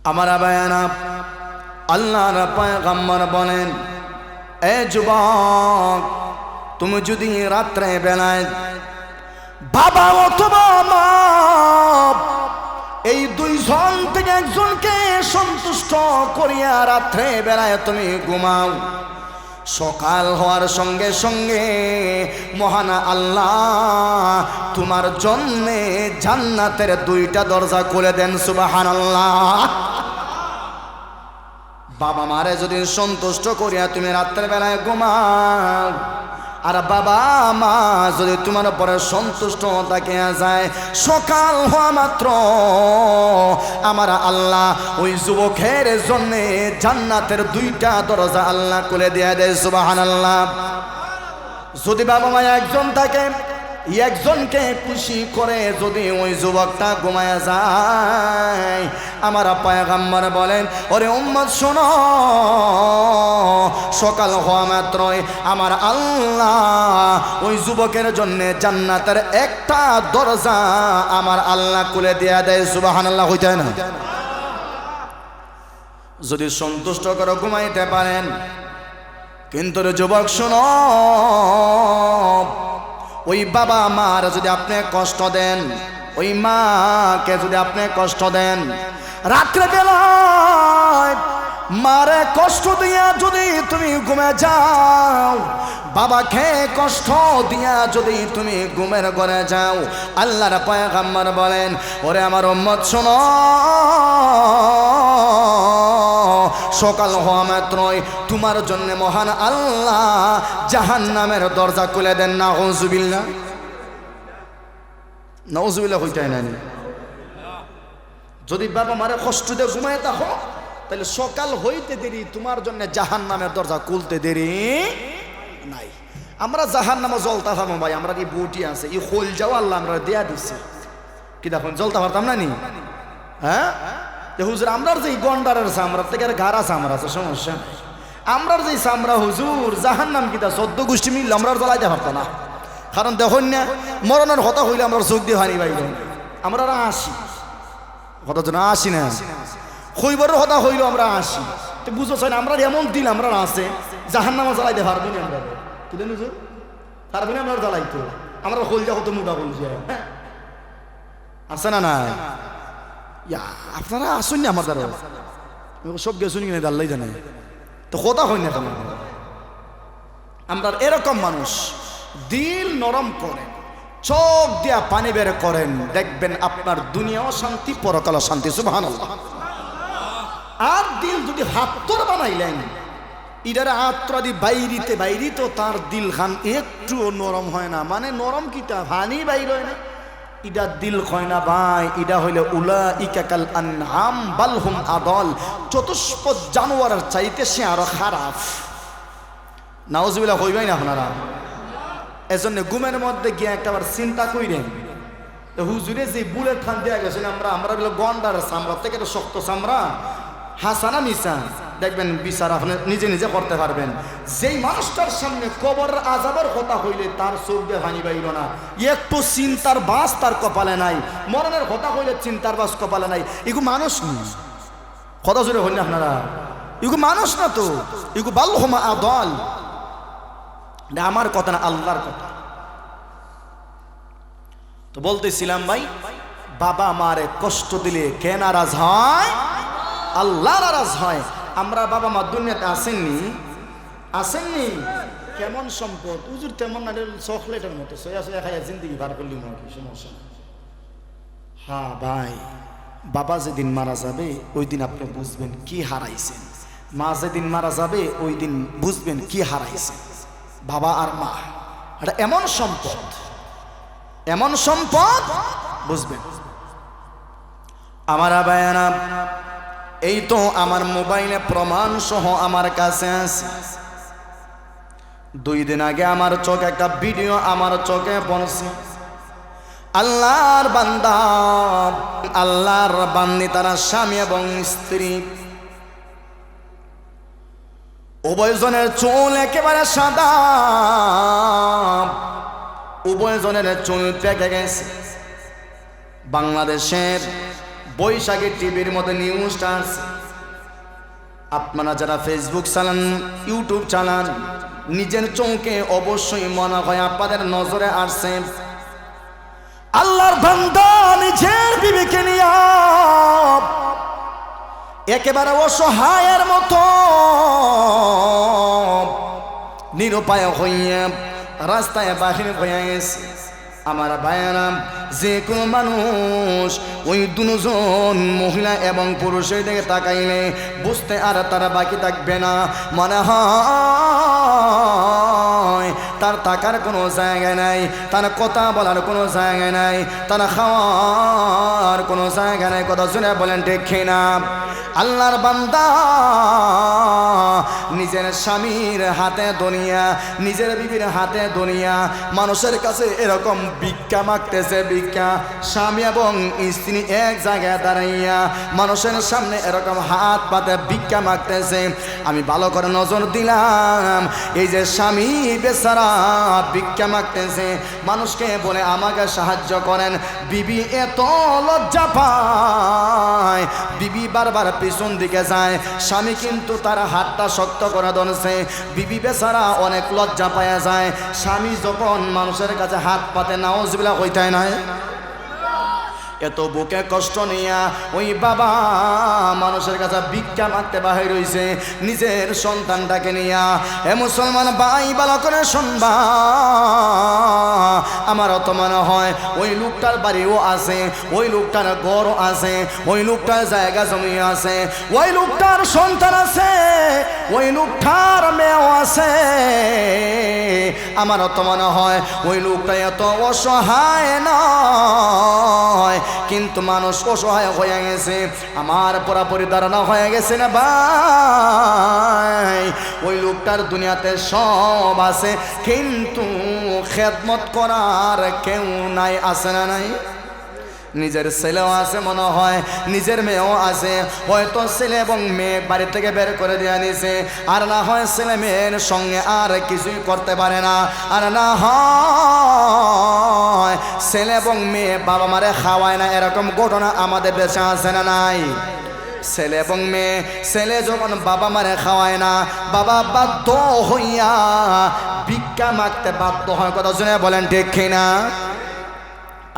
আমার বায়ানা আল্লাহর পয়গম্বর বলেন, এ যুবক, তুমি যদি রাত্রে বেলায় বাবা অথবা মা এই দুইজন থেকে একজনকে সন্তুষ্ট করিয়া রাত্রে বেলায় তুমি ঘুমাও, সকাল হওয়ার সঙ্গে সঙ্গে মহান আল্লাহ তোমার জন্যে জান্নাতের দুইটা দরজা খুলে দেন। সুবহানাল্লাহ। বাবা মারে যদি সন্তুষ্ট করিয়া তুমি রাত্রের বেলায় ঘুমাও, আর বাবা মা যদি তোমার উপরে সন্তুষ্ট থাকিয়া যায়, সকাল হওয়া মাত্র আমার আল্লাহ ওই যুবকের জন্য জান্নাতের দুইটা দরজা আল্লাহ খুলে দিয়ে দেয়। সুবহানাল্লাহ। যদি বাবা মা একজন থাকে, একজনকে খুশি করে যদি ওই যুবকটা ঘুমায়া যায়, আমার পয়গম্বর বলেন, ওরে উম্মত শোনো, সকাল হওয়া মাত্রই আমার আল্লাহ ওই যুবকের জন্য জান্নাতের একটা দরজা আমার আল্লাহ খুলে দেয়া দেয়। সুবহানাল্লাহ। হইতে না যদি সন্তুষ্ট করে ঘুমাইতে পারেন। কিন্তু যুবক শোনো, ওই বাবা মার যদি আপনি কষ্ট দেন, ওই মাকে যদি আপনি কষ্ট দেন, রাত্রে বেলায় মারে কষ্ট দিয়া যদি তুমি ঘুমে যাও, বাবাকে কষ্ট দিয়া যদি তুমি ঘুমের ঘরে যাও, আল্লাহর পয়গম্বর বলেন, ওরে আমার উম্মত শোনো, সকাল হওয়া মাত্রই তোমার জন্য মহান আল্লাহ জাহান্নামের দরজা খুলে দেন। নাউযুবিল্লাহ। নাউযুবিল্লাহ হইতে না। যদি বাবা মারে কষ্ট দিয়ে ঘুমায় থাকো, তাহলে সকাল হইতে দেরি তোমার জন্য জাহান্নামের দরজা খুলতে দেরি নাই। আমরা জাহান্নামে জ্বলতে থাকবো ভাই, আমরা এই বউটি আছে, এই খোল যাও আল্লাহ আমরা দেয়া দিচ্ছে, কি দেখুন জ্বলতে পারতাম না নি? হ্যাঁ হুজুর, আমরার যে গন্ডারের চামড়া থেকে গাড়া চামড়া আছে, সমস্যা নাই। আমরার যে চামড়া হুজুর জাহান্নাম কিতা 14 গোষ্ঠী মিললে আমরা জ্বলাইতে পারতো না। কারণ দেখুন না, মরণের হতা হইলে আমরা চোখ দিয়ে হানি পাইব, আমরা আসি হতা তো না আসি না, খৈবরের হতা হইলেও আমরা আসি। তো বুঝছো না, আমরা এমন দিল আমরা আছে জাহান্নামে জ্বালাইতে পারবো না, আমরা তুলে হুজুর পারবো না আমরা জ্বালাইতো, আমরা হইল যা হতো মোটা হইল যে আছে না না। আপনারা আসুন না আমার দ্বারা, সব গেছুন কিনা আল্লাহ জানে, তো কথা হয় না কেন? আমরা এরকম মানুষ দিল নরম করেন, চোখ দিয়া পানি বের করেন, দেখবেন আপনার দুনিয়াও শান্তি, পরকালও শান্তি। সুবহানাল্লাহ। আর দিল যদি হাতর বানাইলেন, ইডার আত্রাদি বাইরিতে বাইরিতে তার দিল খান একটুও নরম হয় না। মানে নরম কিতা হানি বাইর হয় না, ইডা দিল কয় না ভাই, ইডা হইলে উলাইকা কাল আনআম বাল হুম আদল, চতুষ্পদ জানোয়ারের চাইতে সে আরো খারাপ। নাউজুবিল্লাহ হইবাই না আপনারা? এজন্য ঘুমের মধ্যে গিয়ে একটাবার চিন্তা কইরেন, হুজুরে যে বুলেট খান দেয়া গেছে, আমরা গন্ডার চামড়া থেকে তো শক্ত চামড়া, হাসানা মিশা দেখবেন বিচার আপনি নিজে নিজে করতে পারবেন। যেই মানুষটার সামনে কবরের আযাবের কথা হইলে তার চোখ দিয়ে পানি বাইল না, একটু চিন্তার বাস তার কপালে নাই, মরণের কথা হইলে চিন্তার বাস কপালে নাই, এগু মানুষ নেই। কথা জোরে হইলে আপনারা, এগু মানুষ না তো, এগু বালহুমা আদল। আমার কথা না, আল্লাহর কথা। তো বলতেছিলাম ভাই, বাবা মারে কষ্ট দিলে কে নারাজ হয়? আল্লাহ নারাজ হয়। আমরা বাবা মা দুনিয়াতে আসেননি, আসেননি কেমন সম্পদ হুজুর, তেমন না চকলেটের মতো সয়া সয়া খাইয়া জিন্দগি পার করলি না, কি সমস্যা? হ্যাঁ ভাই, বাবা যেদিন মারা যাবে ওই দিন আপনি বুঝবেন কি হারাইছেন, মা যেদিন মারা যাবে ওই দিন বুঝবেন কি হারাইছেন। বাবা আর মা এটা এমন সম্পদ, এমন সম্পদ বুঝবেন। আমার আবায়ানা, এই তো আমার মোবাইলে প্রমাণ সহ আমার কাছে আছে। 2 দিন আগে আমার চোখে একটা ভিডিও আমার চোখে পড়ছে। আল্লাহর বান্দা, আল্লাহর বান্দি, তারা স্বামী এবং স্ত্রী উভয়জনের চুল একেবারে সাদা, উভয়জনের চুল পেকে গেছে। বাংলাদেশের বৈশাখী টিভির মধ্যে নিউজটা আছে। আপনারা যারা ফেসবুক চালান, ইউটিউব চালান, নিজের চোখে অবশ্যই মনে হয় আপনাদের নজরে আসছে আল্লাহর বান্দা নিজের বিবেকে নিয়ে একেবারে অসহায়ের মতো নিরুপায় হইয়া রাস্তায় বাহির হয়ে গেছে। আমার ভাইয়েরা, যে কোনো মানুষ ওই দুজন মহিলা এবং পুরুষের দিকে তাকাইলে বুঝতে আর তারা বাকি থাকবে না। মনে হয় তার থাকার কোনো জায়গা নাই, তার কথা বলার কোনো জায়গা নাই, তার খাওয়ার কোনো জায়গা নাই। কথা শুনে বলেন ঠিক না? আল্লাহর বান্দা নিজের স্বামীর হাতে দুনিয়া, নিজের বিবির হাতে দুনিয়া, মানুষের কাছে এরকম ভিক্ষা মাগতেছে। ভিক্ষা স্বামী এবং স্ত্রী এক জায়গায় দাঁড়াইয়া মানুষের সামনে এরকম হাত পাতে ভিক্ষা মাগতেছে। আমি ভালো করে নজর দিলাম, এই যে স্বামী বেচারা ভিক্ষা মাগতেছে, মানুষকে বলে আমাকে সাহায্য করেন, বিবি এত লজ্জা পায়, বিবি বারবার পিছন দিকে যায়, স্বামী কিন্তু তার হাতটা শক্ত করে ধরছে। বিবি বেচারা অনেক লজ্জা পাওয়া যায়, স্বামী যখন মানুষের কাছে হাত পাতে নাউজুবিল্লাহ কইতাই নাই। এত বুকে কষ্ট নিয়া ওই বাবা মানুষের কাছে ভিক্ষা মাগতে বাহির হইছে নিজের সন্তানটাকে নিয়া। এ মুসলমান ভাই, ভালো করে শুনবা, আমারও তো মনে হয় ওই লোকটার বাড়িও আছে, ওই লোকটার ঘরও আছে, ওই লোকটার জায়গা জমি আছে, ওই লোকটার সন্তান আছে, ওই লোকটার মেয়েও আছে। আমারও তো মনে হয় ওই লোকটা এত অসহায় নয়, কিন্তু মানুষ অসহায় হয়ে গেছে। আমার পুরাপুরি ধারণা হয়ে গেছে না ভাই, ওই লোকটার দুনিয়াতে সব আছে, কিন্তু খেদমত করার কেউ নাই। আছে না নাই? নিজের ছেলেও আছে মনে হয়, নিজের মেয়েও আছে, হয়তো ছেলে এবং মেয়ে বাড়ি থেকে বের করে দিয়ে নিছে, আর না হয় ছেলে মেয়ের সঙ্গে আর কিছুই করতে পারে না, আর না হয় ছেলে এবং মেয়ে বাবা মারে খাওয়ায় না। এরকম ঘটনা আমাদের দেশে আছে না নাই? ছেলে এবং মেয়ে, ছেলে যখন বাবা মারে খাওয়ায় না, বাবা বাধ্য হইয়া ভিক্ষা মাগতে বাধ্য হয়। কথা শুনে বলেন ঠিক কিনা?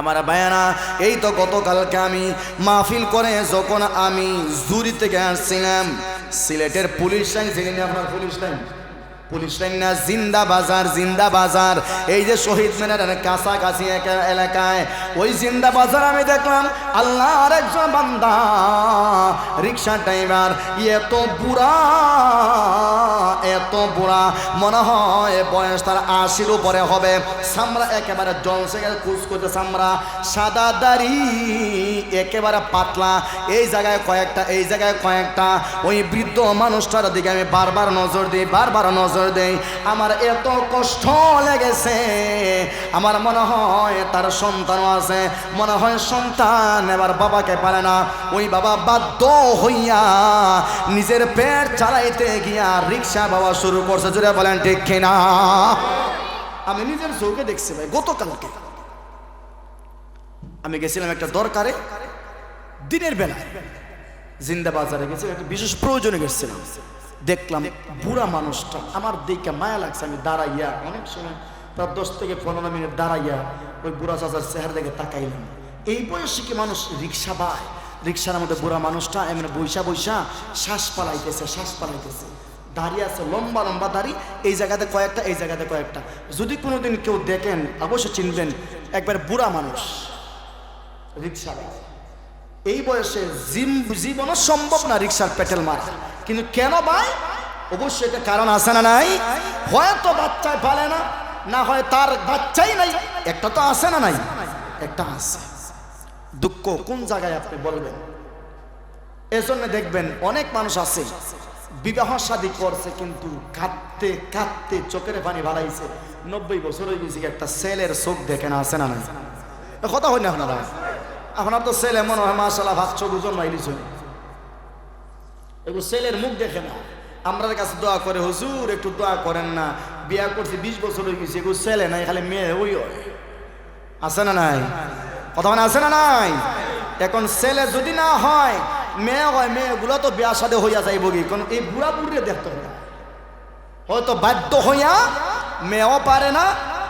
আমার ভাইয়ারা, এই তো গতকালকে আমি মাহফিল করে যখন আমি জুরি থেকে আসছিলাম, সিলেটের পুলিশ লাইন, চিনি আপনার পুলিশ লাইন? পুলিশ লাইন না, জিন্দা বাজার, জিন্দা বাজার, এই যে শহীদ মিনারের কাছাকাছি এলাকায়, ওই জিন্দা বাজার আমি দেখলাম আল্লাহর একজন বান্দা রিক্সা ড্রাইভার, এত বুড়া, এত বুড়া, মনে হয় বয়স তার 80-র উপরে হবে, চামড়া একেবারে জলসে কুচকুচে চামড়া, সাদা দাড়ি একেবারে পাতলা, এই জায়গায় কয়েকটা, এই জায়গায় কয়েকটা। ওই বৃদ্ধ মানুষটার দিকে আমি বারবার নজর দিই, বারবার নজর দেই। আমার এত কষ্ট লেগেছে, আমার মনে হয় তার সন্তানও আছে, মনে হয় সন্তান এবার বাবাকে পারে না, ওই বাবা বাধ্য হইয়া নিজের পেট চালাইতে গিয়া রিক্সা বাবা শুরু করছে। জোরে বলেন ঠিক কিনা? আমি নিজের চোখে দেখছি ভাই। গতকালকে আমি গেছিলাম একটা দরকারে, দিনের বেলায় জিন্দা বাজারে গেছি, একটা বিশেষ প্রয়োজনে গেছিলাম। দেখলাম বুড়া মানুষটা, আমার দেখে মায়া লাগছে। আমি দাঁড়াইয়া অনেক সময় প্রায় 10 থেকে 15 মিনিট দাঁড়াইয়া ওই বুড়া চাচার চেহারা দেখে তাকাইলাম। এই বয়সে কি মানুষ রিক্সা পায়? রিক্সার মধ্যে বুড়া মানুষটা এমনি বৈশা বৈশা শ্বাস পালাইতেছে, শ্বাস পালাইতেছে, দাঁড়িয়ে আছে, লম্বা লম্বা দাড়ি, এই জায়গাতে কয়েকটা, এই জায়গাতে কয়েকটা। যদি কোনোদিন কেউ দেখেন অবশ্যই চিনবেন, একবার বুড়া মানুষ রিক্সা। এই বয়সে জীবনও সম্ভব না রিক্সার পেটেল মারা, কিন্তু কেন ভাই? অবশ্যই একটা কারণ আছে না নাই? হয়তো বাচ্চায় পালে না, না হয় তার বাচ্চাই নাই, একটা তো আছে না নাই? একটা আছে। দুঃখ কোন জায়গায় আপনি বলবেন? এজন্য দেখবেন অনেক মানুষ আছে বিবাহ শাদী করছে, কিন্তু কাঁদতে কাঁদতে চোখের পানি বাড়াইছে, 90 বছর হয়ে গেছে, একটা ছেলের চোখ দেখে না। আছে না নাই? কথা হয় না আপনারা? আপনার তো ছেলে মনে হয় মাশাআল্লাহ ভাত চোখ ওজন মাইলিছ, এগুলো ছেলের মুখ দেখে না। আমরার কাছে দোয়া করে, হুজুর একটু দোয়া করেন না, বিয়া করছি 20 বছর হয়ে গেছে, এগুলো ছেলে নাই, খালি মেয়ে। ওই আছে না নাই? কথা মানে আছে না নাই? এখন ছেলে যদি না হয় মেয়ে হয়, মেয়েগুলো তো বিয়া সাথে হইয়া যাইব কি, কারণ এই বুড়া বুড়িয়ে দেখতে হবে, হয়তো বাধ্য হইয়া মেয়েও পারে না,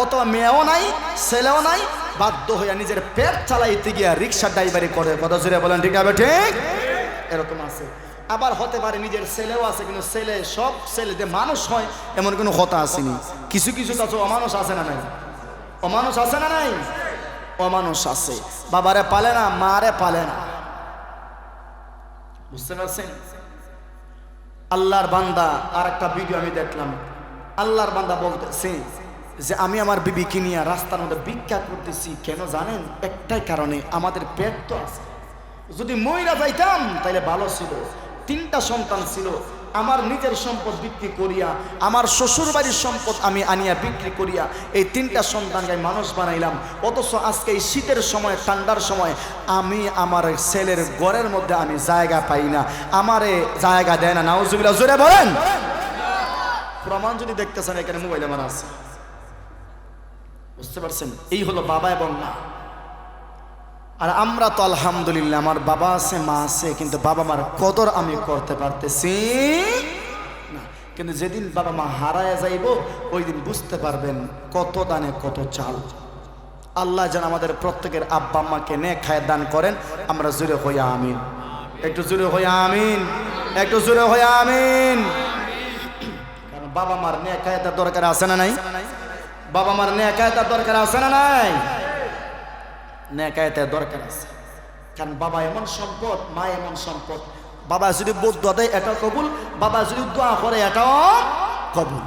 অথবা মেয়েও নাই ছেলেও নাই, বাধ্য হইয়া নিজের পেট চালাইতে গিয়া রিক্সা ড্রাইভারি করে। কথা জুড়ে বলেন ঠিক হবে? ঠিক এরকম আছে। আবার হতে পারে নিজের ছেলেও আছে, কিন্তু ছেলে সব ছেলে যে মানুষ হয় এমন কোনো কথা আসেনি। কিছু কিছু তো অমানুষ আছে না নাই? অমানুষ আছে না নাই? অমানুষ আছে, বাবারে পালে না, মারে পালে না। বুঝতে পারছেন? আল্লাহর বান্দা, আর একটা ভিডিও আমি দেখলাম, আল্লাহর বান্দা বলতেছে যে আমি আমার বিবিকে নিয়ে রাস্তার মধ্যে ভিক্ষা করতেছি, কেন জানেন? একটাই কারণে, আমাদের পেট তো আছে, যদি মইরা যাইতাম তাহলে ভালো ছিল। 3টা সন্তান ছিল, আমার নিজের সম্পদ বিক্রি করিয়া, আমার শ্বশুর বাড়ির সম্পদ আমি আনিয়া বিক্রি করিয়া এই 3টা সন্তানকে মানুষ বানাইলাম। অথচ আজকে এই শীতের সময়, ঠান্ডার সময় আমি আমার ছেলের ঘরের মধ্যে আমি জায়গা পাই না, আমারে জায়গা দেয় না। নাউজুবিল্লাহ, জোরে বলেন। প্রমাণ যদি দেখতেছেন এখানে মোবাইল আমার আছে। বুঝতে পারছেন? এই হলো বাবা এবং মা। আর আমরা তো আলহামদুলিল্লাহ আমার বাবা আছে, মা আছে, কিন্তু বাবা মার কদর আমি করতে পারতেছি না। কিন্তু যেদিন বাবা মা হারায় যাইব ওই দিন বুঝতে পারবেন কত দানে কত চাল। আল্লাহ যেন আমাদের প্রত্যেকের আব্বা আম্মাকে নেক হায়াত দান করেন। আমরা জোরে হইয়া আমিন, একটু জোরে হইয়া আমিন, একটু জোরে হইয়া আমিন। কারণ বাবা মার নেক হায়াতের দরকার আছে না নাই? বাবা মার নেক হায়াতের দরকার আছে না নাই? নেকায়েতের দরকার আছে। কারণ বাবা এমন সম্পদ, মা এমন সম্পদ। বাবা যদি বদুয়া দেয় এটাও কবুল, বাবা যদি দোয়া করে এটাও কবুল।